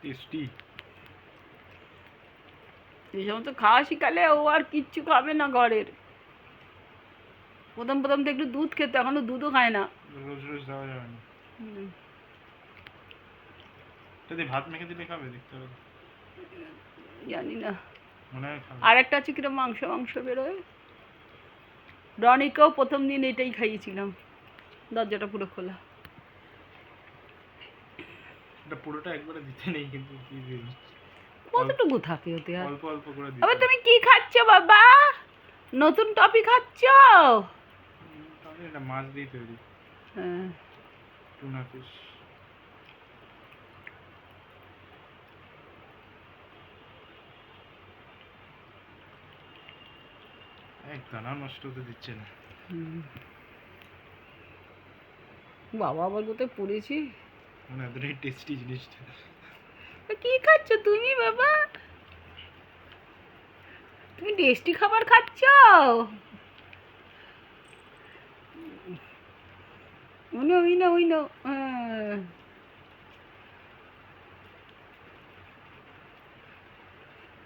Tasty. এই সমস্ত খাওয়া শিখালে ও আর কিচ্ছু খাবে না ঘরের। প্রথম প্রথম তো একটু দুধ খেতে, এখনো দুধও খায় না। রোজ রোজ দেওয়া যাবে না। যদি ভাত মেখে দিলে খাবে, দেখতে হবে। জানি না, মনে হয় খাবে। আর একটা আছে কিরম মাংস মাংস বেরোয়। রনিকেও প্রথম দিন এটাই খাইয়েছিলাম, দরজাটা পুরো খোলা। এটা পুরোটা একবারে দিতে নেই কিন্তু, কি দিই কতটুকু থাকে ওতে আর? অল্প অল্প করে দিতে। আবার তুমি কি খাচ্ছ বাবা? নতুন টপি খাচ্ছ? তাহলে এটা মাছ দিয়ে তৈরি। হ্যাঁ, টুনা ফিশ। এক দানা নষ্ট হতে দিচ্ছে না। বাবা আবার কোথায় পড়েছি। মানে এতটাই টেস্টি জিনিসটা। কি খাচ্ছ তুমি বাবা? তুমি টেস্টি খাবার খাচ্ছ? ওই না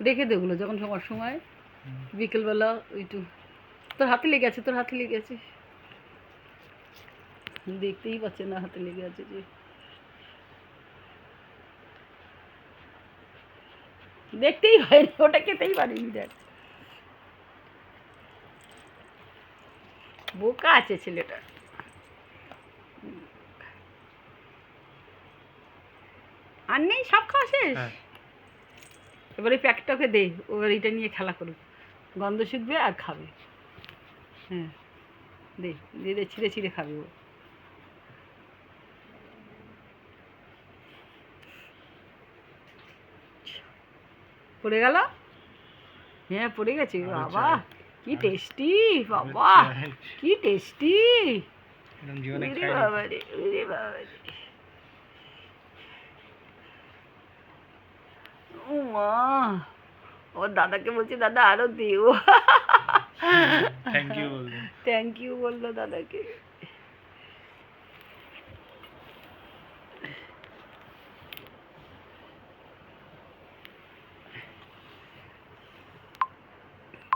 রেখে দে ওগুলো, যখন সবার সময় বিকেলবেলা ওইটু। তোর হাতে লেগে আছে, তোর হাতে লেগে আছে, দেখতেই পাচ্ছে না হাতে লেগে আছে যে। দেখতেই হয়, ওটা খেতেই পারিনি। দেখ, বোকা আছে ছেলেটা। আর নেই, সব খাওয়া শেষ। এবার এই প্যাকেটটাকে দে, ওর এইটা নিয়ে খেলা করুক, গন্ধ শিখবে আর খাবে। হ্যাঁ, দে দে দে, ছিঁড়ে ছিঁড়ে খাবে ও। পড়ে গেল? হ্যাঁ পড়ে গেছে। বাবা কি টেস্টি, বাবা কি টেস্টি। বাবা রে, বাবা রে। ও মা, ওর দাদাকে বলছে দাদা আরো দিও। থ্যাংক ইউ বললো। থ্যাংক ইউ বললো দাদাকে।